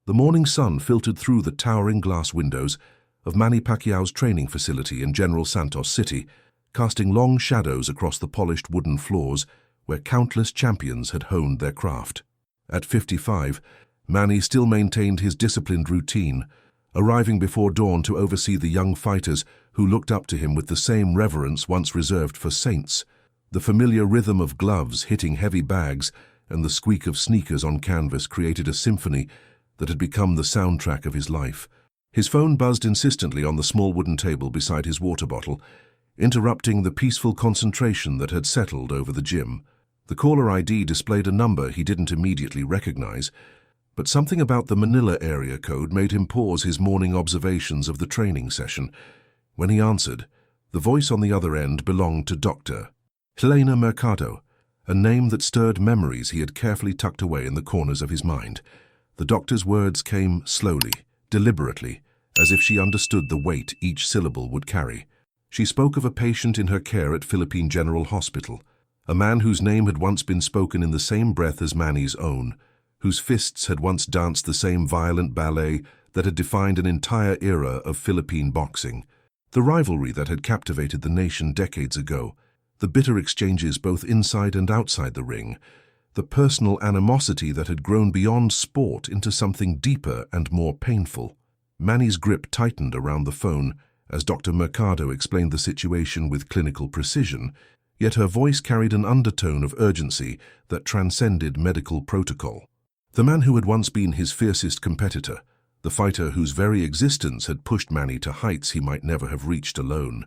The morning sun filtered through the towering glass windows of Manny Pacquiao's training facility in General Santos City, casting long shadows across the polished wooden floors where countless champions had honed their craft. At 55, Manny still maintained his disciplined routine, arriving before dawn to oversee the young fighters who looked up to him with the same reverence once reserved for saints. The familiar rhythm of gloves hitting heavy bags and the squeak of sneakers on canvas created a symphony that had become the soundtrack of his life. His phone buzzed insistently on the small wooden table beside his water bottle, interrupting the peaceful concentration that had settled over the gym. The caller ID displayed a number he didn't immediately recognize, but something about the Manila area code made him pause his morning observations of the training session. When he answered, the voice on the other end belonged to Dr. Helena Mercado, a name that stirred memories he had carefully tucked away in the corners of his mind. The doctor's words came slowly, deliberately, as if she understood the weight each syllable would carry. She spoke of a patient in her care at Philippine General Hospital, a man whose name had once been spoken in the same breath as Manny's own, whose fists had once danced the same violent ballet that had defined an entire era of Philippine boxing. The rivalry that had captivated the nation decades ago, the bitter exchanges both inside and outside the ring, the personal animosity that had grown beyond sport into something deeper and more painful. Manny's grip tightened around the phone as Dr. Mercado explained the situation with clinical precision, yet her voice carried an undertone of urgency that transcended medical protocol. The man who had once been his fiercest competitor, the fighter whose very existence had pushed Manny to heights he might never have reached alone,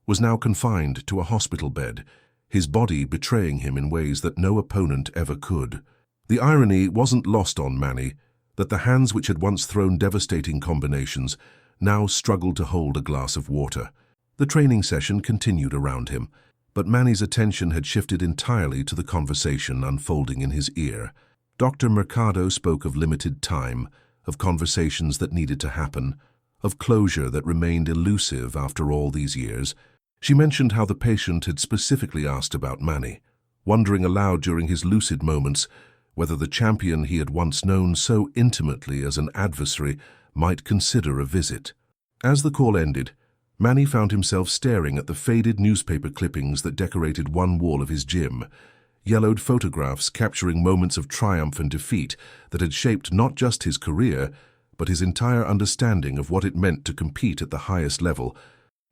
was now confined to a hospital bed, his body betraying him in ways that no opponent ever could. The irony wasn't lost on Manny, that the hands which had once thrown devastating combinations now struggled to hold a glass of water. The training session continued around him, but Manny's attention had shifted entirely to the conversation unfolding in his ear. Dr. Mercado spoke of limited time, of conversations that needed to happen, of closure that remained elusive after all these years. She mentioned how the patient had specifically asked about Manny, wondering aloud during his lucid moments whether the champion he had once known so intimately as an adversary might consider a visit. As the call ended, Manny found himself staring at the faded newspaper clippings that decorated one wall of his gym, yellowed photographs capturing moments of triumph and defeat that had shaped not just his career, but his entire understanding of what it meant to compete at the highest level.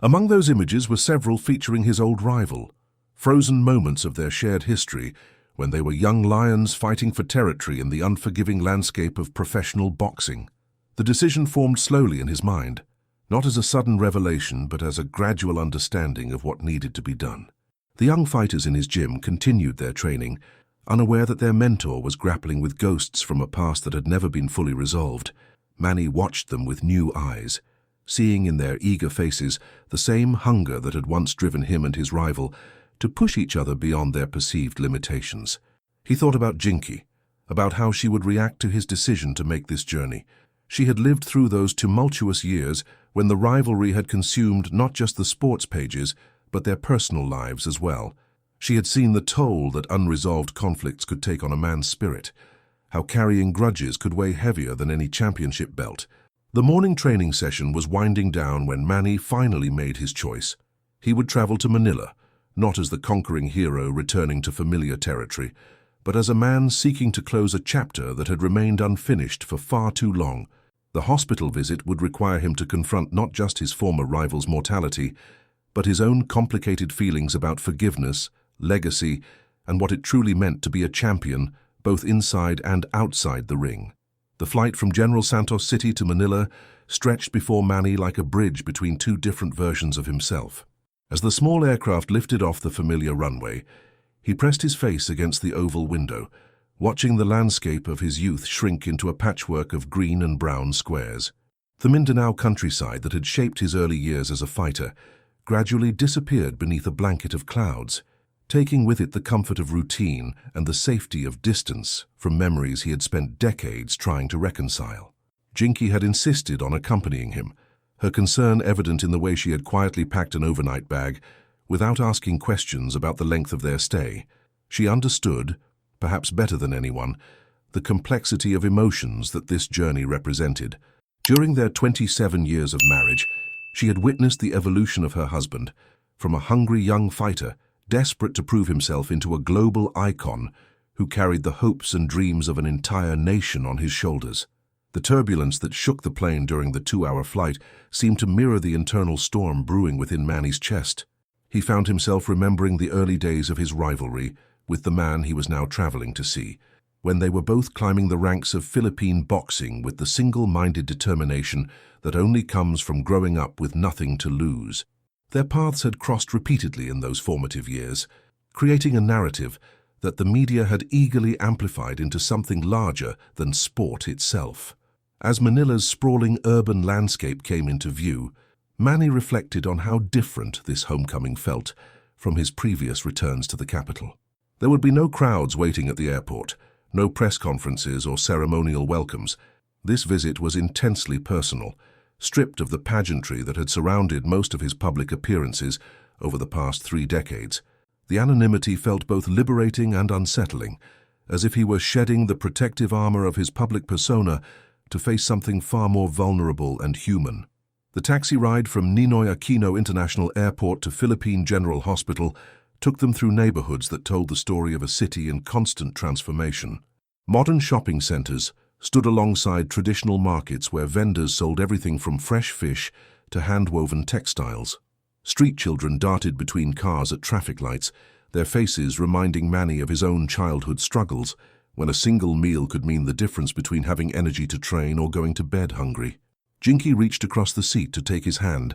Among those images were several featuring his old rival, frozen moments of their shared history when they were young lions fighting for territory in the unforgiving landscape of professional boxing. The decision formed slowly in his mind, not as a sudden revelation but as a gradual understanding of what needed to be done. The young fighters in his gym continued their training, unaware that their mentor was grappling with ghosts from a past that had never been fully resolved. Manny watched them with new eyes, seeing in their eager faces the same hunger that had once driven him and his rival to push each other beyond their perceived limitations. He thought about Jinky, about how she would react to his decision to make this journey. She had lived through those tumultuous years when the rivalry had consumed not just the sports pages, but their personal lives as well. She had seen the toll that unresolved conflicts could take on a man's spirit, how carrying grudges could weigh heavier than any championship belt. The morning training session was winding down when Manny finally made his choice. He would travel to Manila, not as the conquering hero returning to familiar territory, but as a man seeking to close a chapter that had remained unfinished for far too long. The hospital visit would require him to confront not just his former rival's mortality, but his own complicated feelings about forgiveness, legacy, and what it truly meant to be a champion, both inside and outside the ring. The flight from General Santos City to Manila stretched before Manny like a bridge between two different versions of himself. As the small aircraft lifted off the familiar runway, he pressed his face against the oval window, watching the landscape of his youth shrink into a patchwork of green and brown squares. The Mindanao countryside that had shaped his early years as a fighter gradually disappeared beneath a blanket of clouds, taking with it the comfort of routine and the safety of distance from memories he had spent decades trying to reconcile. Jinky had insisted on accompanying him, her concern evident in the way she had quietly packed an overnight bag without asking questions about the length of their stay. She understood, perhaps better than anyone, the complexity of emotions that this journey represented. During their 27 years of marriage, she had witnessed the evolution of her husband, from a hungry young fighter, desperate to prove himself, into a global icon who carried the hopes and dreams of an entire nation on his shoulders. The turbulence that shook the plane during the 2-hour flight seemed to mirror the internal storm brewing within Manny's chest. He found himself remembering the early days of his rivalry with the man he was now traveling to see, when they were both climbing the ranks of Philippine boxing with the single-minded determination that only comes from growing up with nothing to lose. Their paths had crossed repeatedly in those formative years, creating a narrative that the media had eagerly amplified into something larger than sport itself. As Manila's sprawling urban landscape came into view, Manny reflected on how different this homecoming felt from his previous returns to the capital. There would be no crowds waiting at the airport, no press conferences or ceremonial welcomes. This visit was intensely personal, stripped of the pageantry that had surrounded most of his public appearances over the past 3 decades. The anonymity felt both liberating and unsettling, as if he were shedding the protective armor of his public persona to face something far more vulnerable and human. The taxi ride from Ninoy Aquino International Airport to Philippine General Hospital took them through neighborhoods that told the story of a city in constant transformation. Modern shopping centers stood alongside traditional markets where vendors sold everything from fresh fish to hand-woven textiles. Street children darted between cars at traffic lights, their faces reminding Manny of his own childhood struggles, when a single meal could mean the difference between having energy to train or going to bed hungry. Jinky reached across the seat to take his hand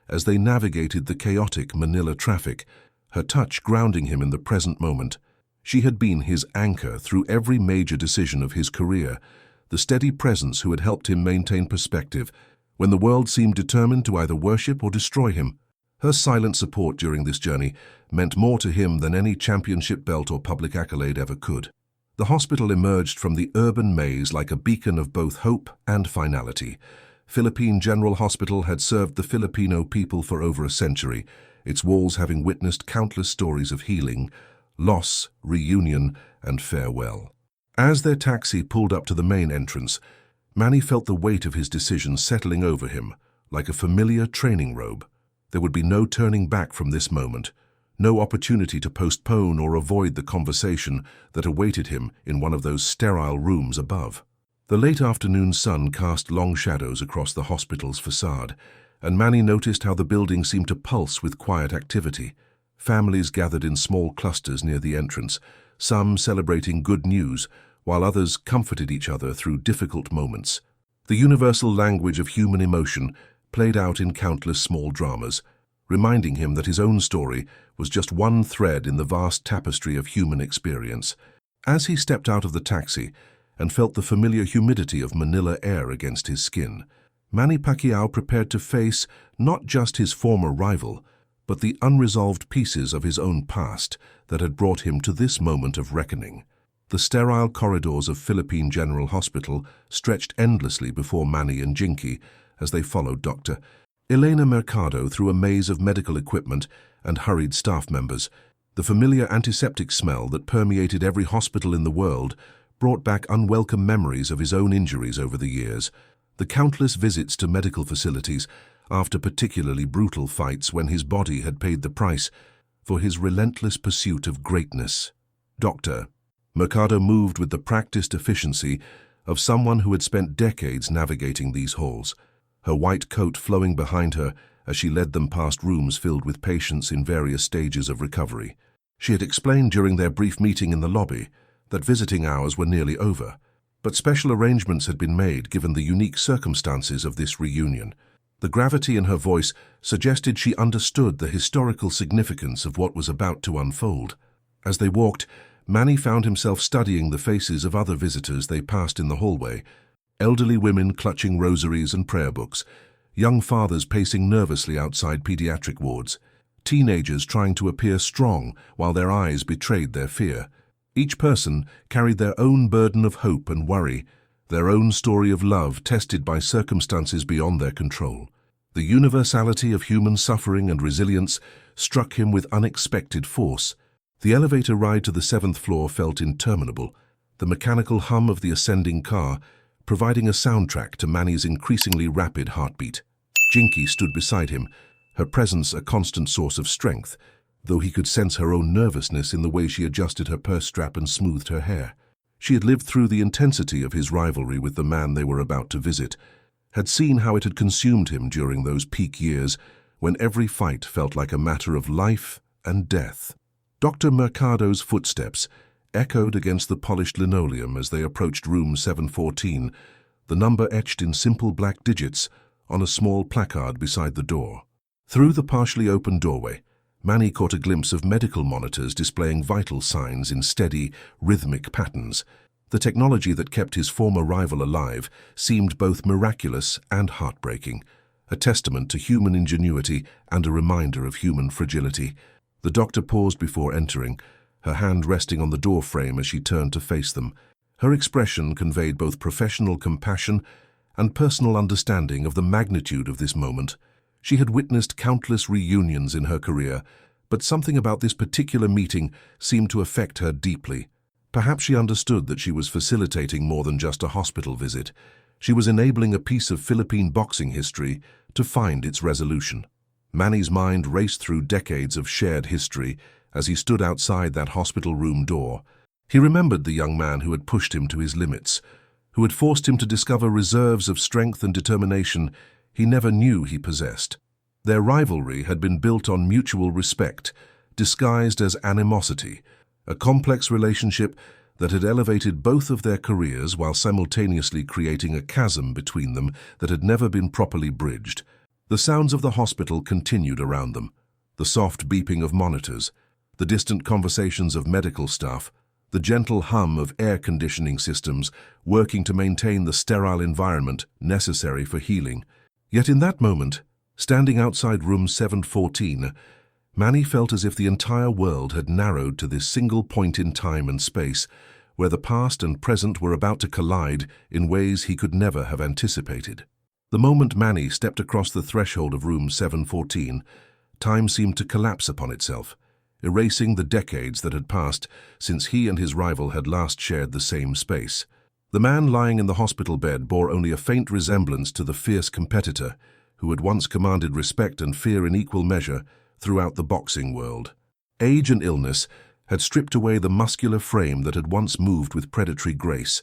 as they navigated the chaotic Manila traffic, her touch grounding him in the present moment. She had been his anchor through every major decision of his career, the steady presence who had helped him maintain perspective when the world seemed determined to either worship or destroy him. Her silent support during this journey meant more to him than any championship belt or public accolade ever could. The hospital emerged from the urban maze like a beacon of both hope and finality. Philippine General Hospital had served the Filipino people for over a century, its walls having witnessed countless stories of healing, loss, reunion, and farewell. As their taxi pulled up to the main entrance, Manny felt the weight of his decision settling over him, like a familiar training robe. There would be no turning back from this moment, no opportunity to postpone or avoid the conversation that awaited him in one of those sterile rooms above. The late afternoon sun cast long shadows across the hospital's facade, and Manny noticed how the building seemed to pulse with quiet activity. Families gathered in small clusters near the entrance, some celebrating good news, while others comforted each other through difficult moments. The universal language of human emotion played out in countless small dramas, reminding him that his own story was just one thread in the vast tapestry of human experience. As he stepped out of the taxi and felt the familiar humidity of Manila air against his skin, Manny Pacquiao prepared to face not just his former rival, but the unresolved pieces of his own past that had brought him to this moment of reckoning. The sterile corridors of Philippine General Hospital stretched endlessly before Manny and Jinky as they followed Dr. Elena Mercado through a maze of medical equipment and hurried staff members. The familiar antiseptic smell that permeated every hospital in the world brought back unwelcome memories of his own injuries over the years. The countless visits to medical facilities after particularly brutal fights when his body had paid the price for his relentless pursuit of greatness. Dr. Mercado moved with the practiced efficiency of someone who had spent decades navigating these halls, her white coat flowing behind her as she led them past rooms filled with patients in various stages of recovery. She had explained during their brief meeting in the lobby that visiting hours were nearly over, but special arrangements had been made given the unique circumstances of this reunion. The gravity in her voice suggested she understood the historical significance of what was about to unfold. As they walked, Manny found himself studying the faces of other visitors they passed in the hallway, elderly women clutching rosaries and prayer books, young fathers pacing nervously outside pediatric wards, teenagers trying to appear strong while their eyes betrayed their fear. Each person carried their own burden of hope and worry, their own story of love tested by circumstances beyond their control. The universality of human suffering and resilience struck him with unexpected force. The elevator ride to the 7th floor felt interminable, the mechanical hum of the ascending car providing a soundtrack to Manny's increasingly rapid heartbeat. Jinky stood beside him, her presence a constant source of strength, though he could sense her own nervousness in the way she adjusted her purse strap and smoothed her hair. She had lived through the intensity of his rivalry with the man they were about to visit, had seen how it had consumed him during those peak years when every fight felt like a matter of life and death. Dr. Mercado's footsteps echoed against the polished linoleum as they approached room 714, the number etched in simple black digits on a small placard beside the door. Through the partially open doorway, Manny caught a glimpse of medical monitors displaying vital signs in steady, rhythmic patterns. The technology that kept his former rival alive seemed both miraculous and heartbreaking, a testament to human ingenuity and a reminder of human fragility. The doctor paused before entering, her hand resting on the door frame as she turned to face them. Her expression conveyed both professional compassion and personal understanding of the magnitude of this moment. She had witnessed countless reunions in her career, but something about this particular meeting seemed to affect her deeply. Perhaps she understood that she was facilitating more than just a hospital visit. She was enabling a piece of Philippine boxing history to find its resolution. Manny's mind raced through decades of shared history as he stood outside that hospital room door. He remembered the young man who had pushed him to his limits, who had forced him to discover reserves of strength and determination he never knew he possessed. Their rivalry had been built on mutual respect, disguised as animosity, a complex relationship that had elevated both of their careers while simultaneously creating a chasm between them that had never been properly bridged. The sounds of the hospital continued around them, the soft beeping of monitors, the distant conversations of medical staff, the gentle hum of air conditioning systems working to maintain the sterile environment necessary for healing. Yet in that moment, standing outside room 714, Manny felt as if the entire world had narrowed to this single point in time and space, where the past and present were about to collide in ways he could never have anticipated. The moment Manny stepped across the threshold of room 714, time seemed to collapse upon itself, erasing the decades that had passed since he and his rival had last shared the same space. The man lying in the hospital bed bore only a faint resemblance to the fierce competitor who had once commanded respect and fear in equal measure throughout the boxing world. Age and illness had stripped away the muscular frame that had once moved with predatory grace,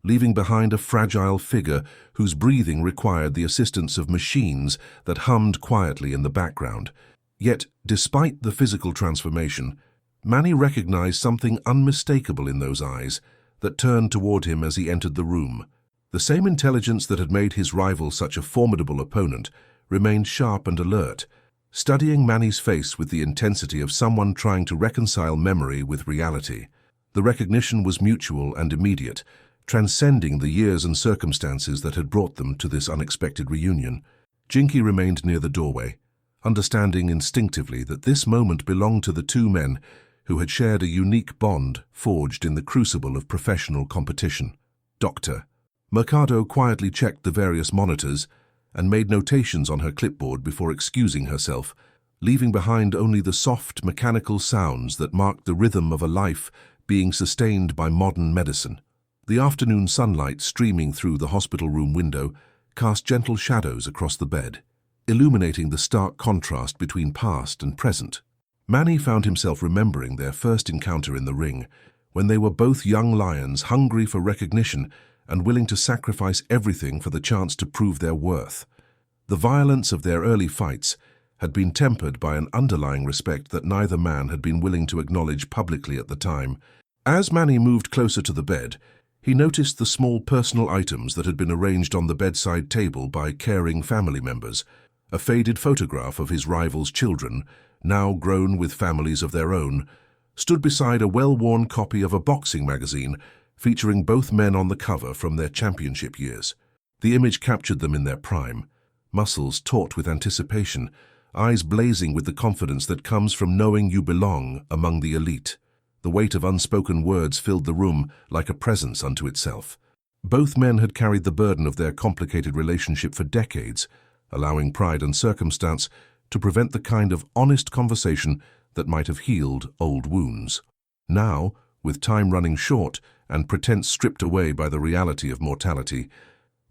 leaving behind a fragile figure whose breathing required the assistance of machines that hummed quietly in the background. Yet, despite the physical transformation, Manny recognized something unmistakable in those eyes that turned toward him as he entered the room. The same intelligence that had made his rival such a formidable opponent remained sharp and alert, studying Manny's face with the intensity of someone trying to reconcile memory with reality. The recognition was mutual and immediate, transcending the years and circumstances that had brought them to this unexpected reunion. Jinky remained near the doorway, understanding instinctively that this moment belonged to the two men who had shared a unique bond forged in the crucible of professional competition. Dr. Mercado quietly checked the various monitors and made notations on her clipboard before excusing herself, leaving behind only the soft, mechanical sounds that marked the rhythm of a life being sustained by modern medicine. The afternoon sunlight streaming through the hospital room window cast gentle shadows across the bed, illuminating the stark contrast between past and present. Manny found himself remembering their first encounter in the ring, when they were both young lions hungry for recognition and willing to sacrifice everything for the chance to prove their worth. The violence of their early fights had been tempered by an underlying respect that neither man had been willing to acknowledge publicly at the time. As Manny moved closer to the bed, he noticed the small personal items that had been arranged on the bedside table by caring family members. A faded photograph of his rival's children, now grown with families of their own, stood beside a well-worn copy of a boxing magazine featuring both men on the cover from their championship years. The image captured them in their prime, muscles taut with anticipation, eyes blazing with the confidence that comes from knowing you belong among the elite. The weight of unspoken words filled the room like a presence unto itself. Both men had carried the burden of their complicated relationship for decades, allowing pride and circumstance to prevent the kind of honest conversation that might have healed old wounds. Now, With time running short and pretense stripped away by the reality of mortality,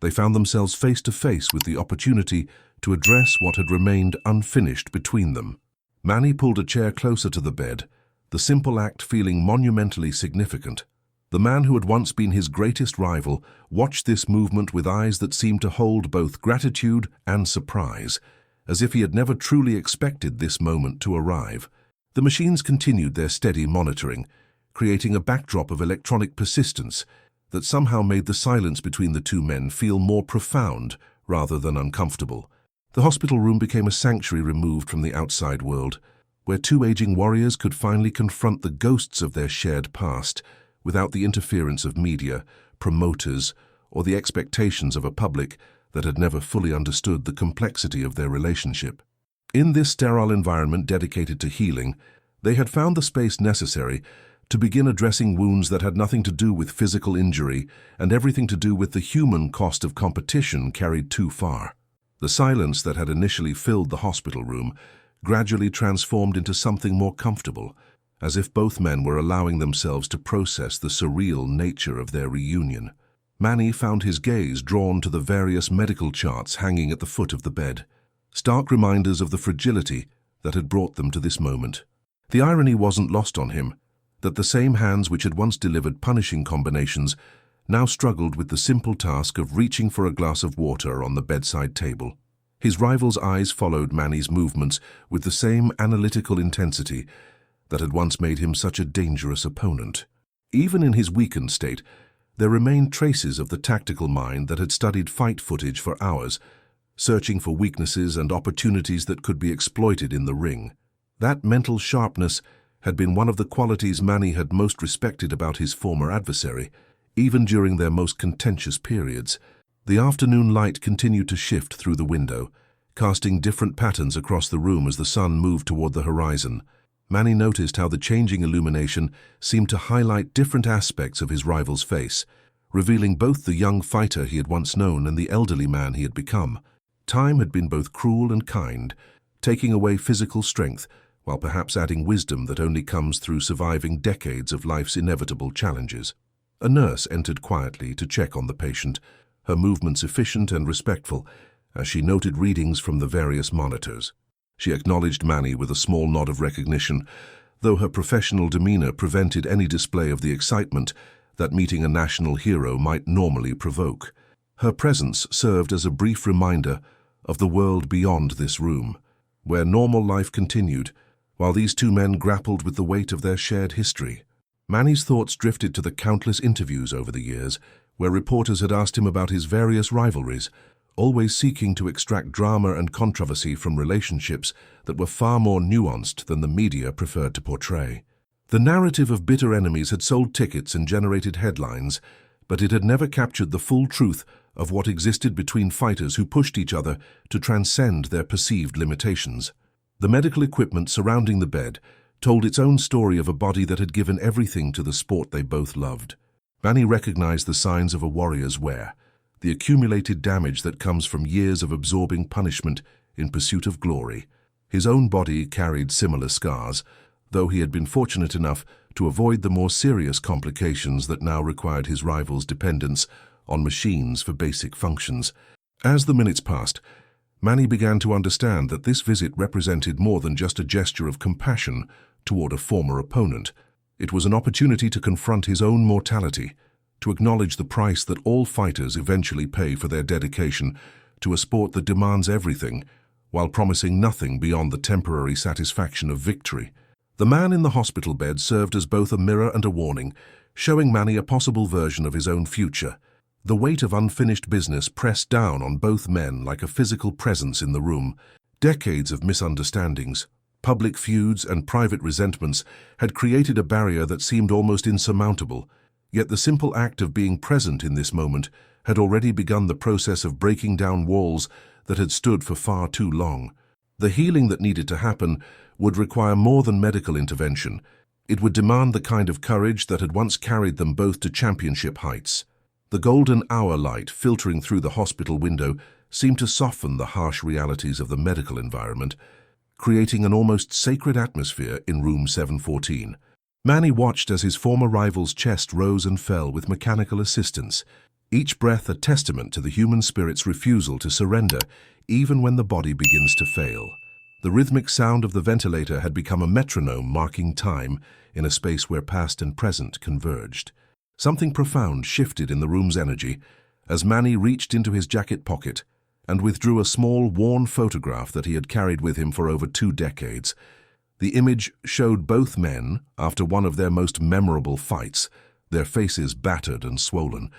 they found themselves face to face with the opportunity to address what had remained unfinished between them. Manny pulled a chair closer to the bed, the simple act feeling monumentally significant. The man who had once been his greatest rival watched this movement with eyes that seemed to hold both gratitude and surprise, as if he had never truly expected this moment to arrive. The machines continued their steady monitoring, creating a backdrop of electronic persistence that somehow made the silence between the two men feel more profound rather than uncomfortable. The hospital room became a sanctuary removed from the outside world, where two aging warriors could finally confront the ghosts of their shared past without the interference of media, promoters, or the expectations of a public that had never fully understood the complexity of their relationship. In this sterile environment dedicated to healing, they had found the space necessary to begin addressing wounds that had nothing to do with physical injury and everything to do with the human cost of competition carried too far. The silence that had initially filled the hospital room gradually transformed into something more comfortable, as if both men were allowing themselves to process the surreal nature of their reunion. Manny found his gaze drawn to the various medical charts hanging at the foot of the bed, stark reminders of the fragility that had brought them to this moment. The irony wasn't lost on him, that the same hands which had once delivered punishing combinations now struggled with the simple task of reaching for a glass of water on the bedside table. His rival's eyes followed Manny's movements with the same analytical intensity that had once made him such a dangerous opponent. Even in his weakened state, there remained traces of the tactical mind that had studied fight footage for hours, searching for weaknesses and opportunities that could be exploited in the ring. That mental sharpness had been one of the qualities Manny had most respected about his former adversary, even during their most contentious periods. The afternoon light continued to shift through the window, casting different patterns across the room as the sun moved toward the horizon. Manny noticed how the changing illumination seemed to highlight different aspects of his rival's face, revealing both the young fighter he had once known and the elderly man he had become. Time had been both cruel and kind, taking away physical strength, while perhaps adding wisdom that only comes through surviving decades of life's inevitable challenges. A nurse entered quietly to check on the patient, her movements efficient and respectful, as she noted readings from the various monitors. She acknowledged Manny with a small nod of recognition, though her professional demeanor prevented any display of the excitement that meeting a national hero might normally provoke. Her presence served as a brief reminder of the world beyond this room, where normal life continued, while these two men grappled with the weight of their shared history. Manny's thoughts drifted to the countless interviews over the years, where reporters had asked him about his various rivalries, always seeking to extract drama and controversy from relationships that were far more nuanced than the media preferred to portray. The narrative of bitter enemies had sold tickets and generated headlines, but it had never captured the full truth of what existed between fighters who pushed each other to transcend their perceived limitations. The medical equipment surrounding the bed told its own story of a body that had given everything to the sport they both loved. Manny recognized the signs of a warrior's wear, the accumulated damage that comes from years of absorbing punishment in pursuit of glory. His own body carried similar scars, though he had been fortunate enough to avoid the more serious complications that now required his rival's dependence on machines for basic functions. As the minutes passed, Manny began to understand that this visit represented more than just a gesture of compassion toward a former opponent. It was an opportunity to confront his own mortality, to acknowledge the price that all fighters eventually pay for their dedication to a sport that demands everything, while promising nothing beyond the temporary satisfaction of victory. The man in the hospital bed served as both a mirror and a warning, showing Manny a possible version of his own future. The weight of unfinished business pressed down on both men like a physical presence in the room. Decades of misunderstandings, public feuds, and private resentments had created a barrier that seemed almost insurmountable. Yet the simple act of being present in this moment had already begun the process of breaking down walls that had stood for far too long. The healing that needed to happen would require more than medical intervention. It would demand the kind of courage that had once carried them both to championship heights. The golden hour light filtering through the hospital window seemed to soften the harsh realities of the medical environment, creating an almost sacred atmosphere in room 714. Manny watched as his former rival's chest rose and fell with mechanical assistance, each breath a testament to the human spirit's refusal to surrender, even when the body begins to fail. The rhythmic sound of the ventilator had become a metronome marking time in a space where past and present converged. Something profound shifted in the room's energy as Manny reached into his jacket pocket and withdrew a small, worn photograph that he had carried with him for over 2 decades. The image showed both men after one of their most memorable fights, their faces battered and swollen,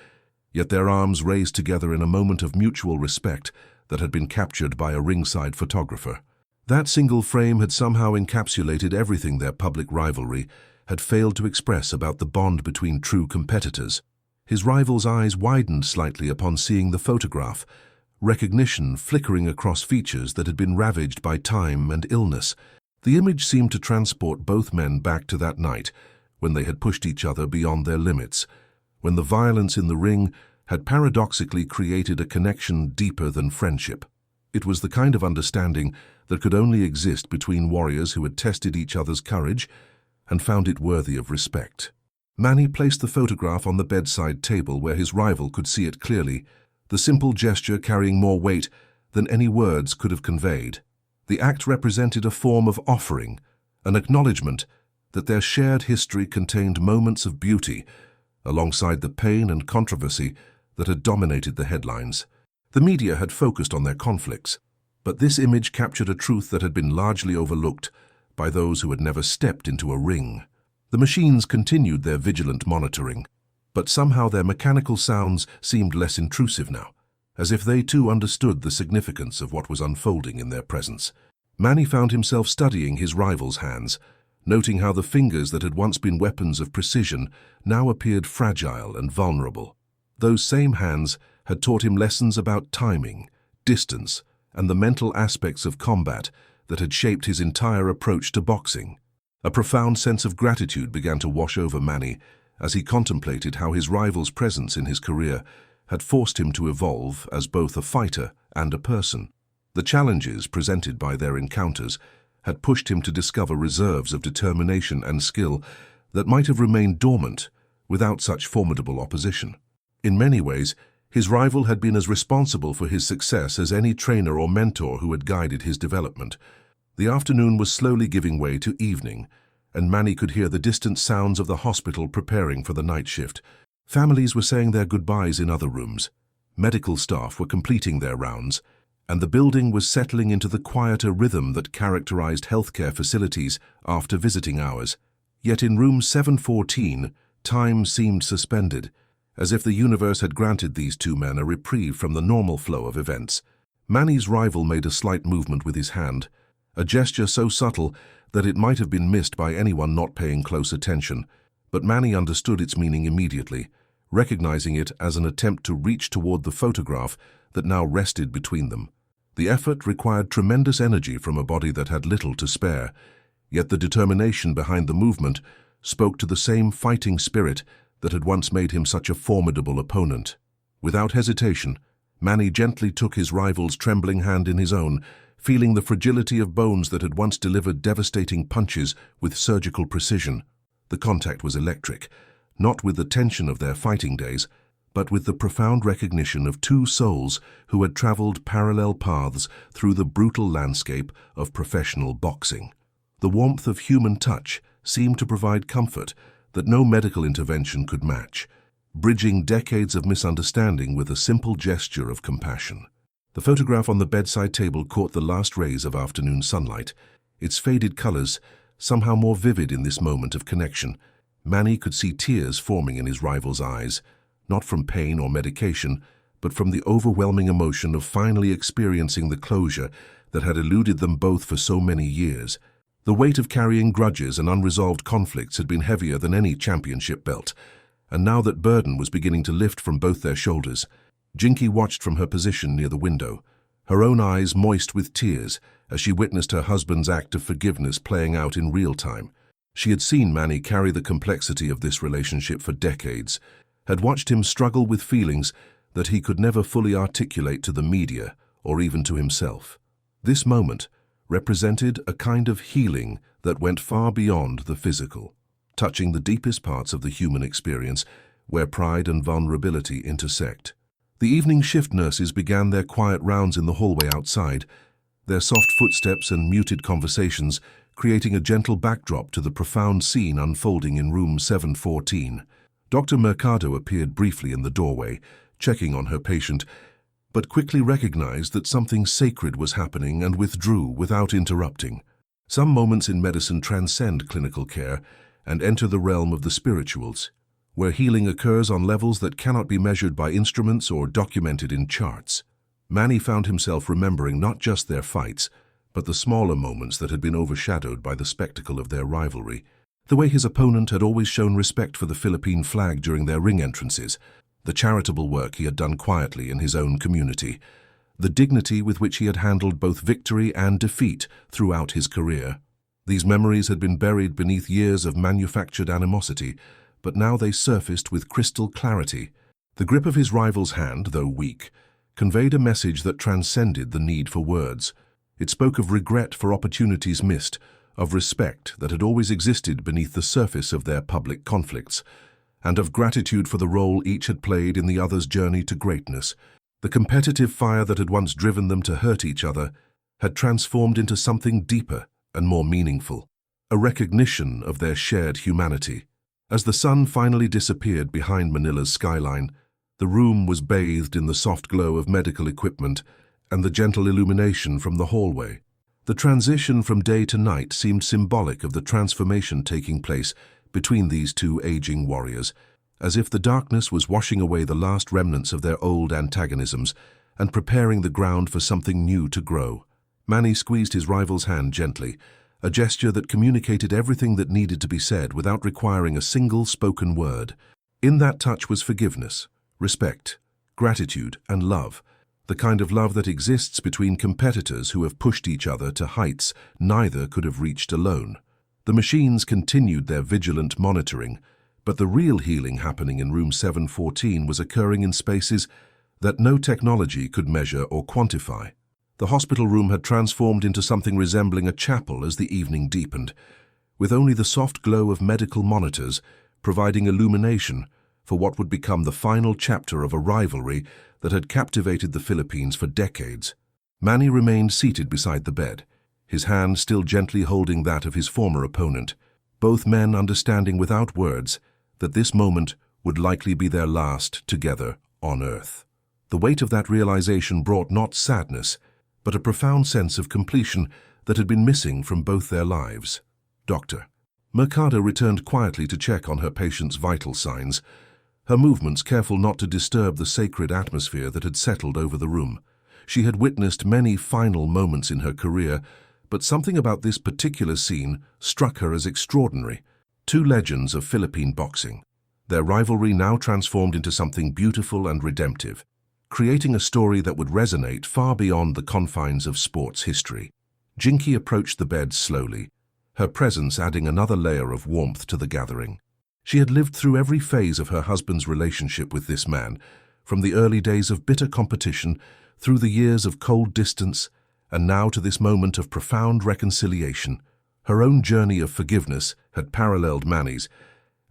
yet their arms raised together in a moment of mutual respect that had been captured by a ringside photographer. That single frame had somehow encapsulated everything their public rivalry had failed to express about the bond between true competitors. His rival's eyes widened slightly upon seeing the photograph, recognition flickering across features that had been ravaged by time and illness. The image seemed to transport both men back to that night, when they had pushed each other beyond their limits, when the violence in the ring had paradoxically created a connection deeper than friendship. It was the kind of understanding that could only exist between warriors who had tested each other's courage and found it worthy of respect. Manny placed the photograph on the bedside table where his rival could see it clearly, the simple gesture carrying more weight than any words could have conveyed. The act represented a form of offering, an acknowledgement that their shared history contained moments of beauty, alongside the pain and controversy that had dominated the headlines. The media had focused on their conflicts, but this image captured a truth that had been largely overlooked by those who had never stepped into a ring. The machines continued their vigilant monitoring, but somehow their mechanical sounds seemed less intrusive now, as if they too understood the significance of what was unfolding in their presence. Manny found himself studying his rival's hands, noting how the fingers that had once been weapons of precision now appeared fragile and vulnerable. Those same hands had taught him lessons about timing, distance, and the mental aspects of combat that had shaped his entire approach to boxing. A profound sense of gratitude began to wash over Manny as he contemplated how his rival's presence in his career had forced him to evolve as both a fighter and a person. The challenges presented by their encounters had pushed him to discover reserves of determination and skill that might have remained dormant without such formidable opposition. In many ways, his rival had been as responsible for his success as any trainer or mentor who had guided his development. The afternoon was slowly giving way to evening, and Manny could hear the distant sounds of the hospital preparing for the night shift. Families were saying their goodbyes in other rooms. Medical staff were completing their rounds, and the building was settling into the quieter rhythm that characterized healthcare facilities after visiting hours. Yet in room 714, time seemed suspended, as if the universe had granted these two men a reprieve from the normal flow of events. Manny's rival made a slight movement with his hand, a gesture so subtle that it might have been missed by anyone not paying close attention, but Manny understood its meaning immediately, recognizing it as an attempt to reach toward the photograph that now rested between them. The effort required tremendous energy from a body that had little to spare, yet the determination behind the movement spoke to the same fighting spirit that had once made him such a formidable opponent. Without hesitation, Manny gently took his rival's trembling hand in his own, feeling the fragility of bones that had once delivered devastating punches with surgical precision. The contact was electric, not with the tension of their fighting days, but with the profound recognition of two souls who had traveled parallel paths through the brutal landscape of professional boxing. The warmth of human touch seemed to provide comfort that no medical intervention could match, bridging decades of misunderstanding with a simple gesture of compassion. The photograph on the bedside table caught the last rays of afternoon sunlight, its faded colors somehow more vivid in this moment of connection. Manny could see tears forming in his rival's eyes, not from pain or medication, but from the overwhelming emotion of finally experiencing the closure that had eluded them both for so many years. The weight of carrying grudges and unresolved conflicts had been heavier than any championship belt, and now that burden was beginning to lift from both their shoulders, Jinky watched from her position near the window, her own eyes moist with tears as she witnessed her husband's act of forgiveness playing out in real time. She had seen Manny carry the complexity of this relationship for decades, had watched him struggle with feelings that he could never fully articulate to the media or even to himself. This moment represented a kind of healing that went far beyond the physical. touching the deepest parts of the human experience, where pride and vulnerability intersect. The evening shift nurses began their quiet rounds in the hallway outside, their soft footsteps and muted conversations creating a gentle backdrop to the profound scene unfolding in room 714. Dr. Mercado appeared briefly in the doorway, checking on her patient, but quickly recognized that something sacred was happening and withdrew without interrupting. Some moments in medicine transcend clinical care and enter the realm of the spirituals, where healing occurs on levels that cannot be measured by instruments or documented in charts. Manny found himself remembering not just their fights, but the smaller moments that had been overshadowed by the spectacle of their rivalry. The way his opponent had always shown respect for the Philippine flag during their ring entrances, the charitable work he had done quietly in his own community, the dignity with which he had handled both victory and defeat throughout his career. These memories had been buried beneath years of manufactured animosity, but now they surfaced with crystal clarity. The grip of his rival's hand, though weak, conveyed a message that transcended the need for words. It spoke of regret for opportunities missed, of respect that had always existed beneath the surface of their public conflicts, and of gratitude for the role each had played in the other's journey to greatness. The competitive fire that had once driven them to hurt each other had transformed into something deeper and more meaningful, a recognition of their shared humanity. As the sun finally disappeared behind Manila's skyline, the room was bathed in the soft glow of medical equipment and the gentle illumination from the hallway. The transition from day to night seemed symbolic of the transformation taking place between these two aging warriors, as if the darkness was washing away the last remnants of their old antagonisms and preparing the ground for something new to grow. Manny squeezed his rival's hand gently, a gesture that communicated everything that needed to be said without requiring a single spoken word. In that touch was forgiveness, respect, gratitude, and love, the kind of love that exists between competitors who have pushed each other to heights neither could have reached alone. The machines continued their vigilant monitoring, but the real healing happening in room 714 was occurring in spaces that no technology could measure or quantify. The hospital room had transformed into something resembling a chapel as the evening deepened, with only the soft glow of medical monitors providing illumination for what would become the final chapter of a rivalry that had captivated the Philippines for decades. Manny remained seated beside the bed, his hand still gently holding that of his former opponent, both men understanding without words that this moment would likely be their last together on Earth. The weight of that realization brought not sadness, but a profound sense of completion that had been missing from both their lives. Dr. Mercado returned quietly to check on her patient's vital signs, her movements careful not to disturb the sacred atmosphere that had settled over the room. She had witnessed many final moments in her career, but something about this particular scene struck her as extraordinary. Two legends of Philippine boxing, their rivalry now transformed into something beautiful and redemptive, creating a story that would resonate far beyond the confines of sports history. Jinky approached the bed slowly, her presence adding another layer of warmth to the gathering. She had lived through every phase of her husband's relationship with this man, from the early days of bitter competition through the years of cold distance, and now to this moment of profound reconciliation. Her own journey of forgiveness had paralleled Manny's,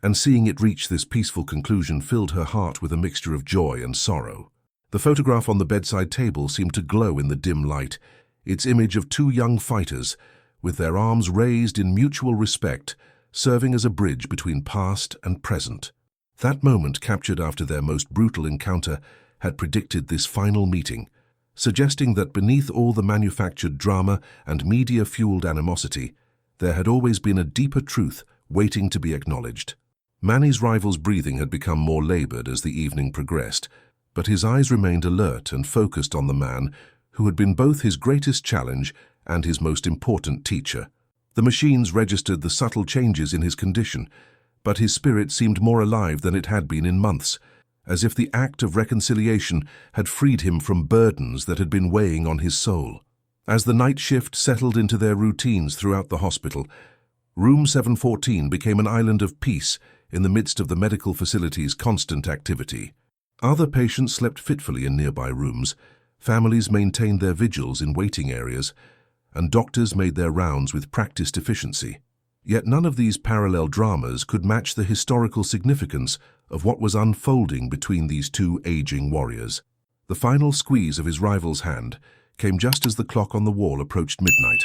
and seeing it reach this peaceful conclusion filled her heart with a mixture of joy and sorrow. The photograph on the bedside table seemed to glow in the dim light, its image of two young fighters, with their arms raised in mutual respect, serving as a bridge between past and present. That moment, captured after their most brutal encounter, had predicted this final meeting, suggesting that beneath all the manufactured drama and media-fueled animosity, there had always been a deeper truth waiting to be acknowledged. Manny's rival's breathing had become more labored as the evening progressed, but his eyes remained alert and focused on the man who had been both his greatest challenge and his most important teacher. The machines registered the subtle changes in his condition, but his spirit seemed more alive than it had been in months, as if the act of reconciliation had freed him from burdens that had been weighing on his soul. As the night shift settled into their routines throughout the hospital, room 714 became an island of peace in the midst of the medical facility's constant activity. Other patients slept fitfully in nearby rooms, families maintained their vigils in waiting areas, and doctors made their rounds with practiced efficiency. Yet none of these parallel dramas could match the historical significance of what was unfolding between these two aging warriors. The final squeeze of his rival's hand came just as the clock on the wall approached midnight,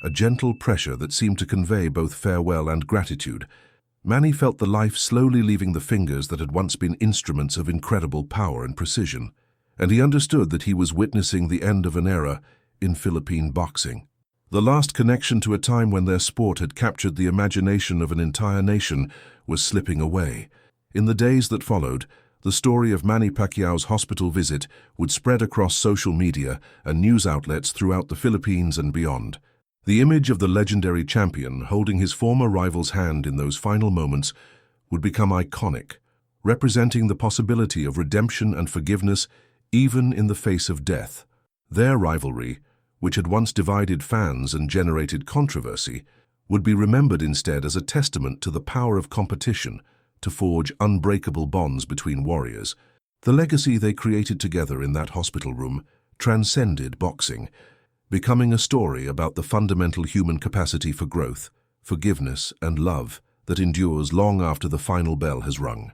a gentle pressure that seemed to convey both farewell and gratitude. Manny felt the life slowly leaving the fingers that had once been instruments of incredible power and precision, and he understood that he was witnessing the end of an era in Philippine boxing. The last connection to a time when their sport had captured the imagination of an entire nation was slipping away. In the days that followed, the story of Manny Pacquiao's hospital visit would spread across social media and news outlets throughout the Philippines and beyond. The image of the legendary champion holding his former rival's hand in those final moments would become iconic, representing the possibility of redemption and forgiveness even in the face of death. Their rivalry, which had once divided fans and generated controversy, would be remembered instead as a testament to the power of competition to forge unbreakable bonds between warriors. The legacy they created together in that hospital room transcended boxing, becoming a story about the fundamental human capacity for growth, forgiveness, and love that endures long after the final bell has rung.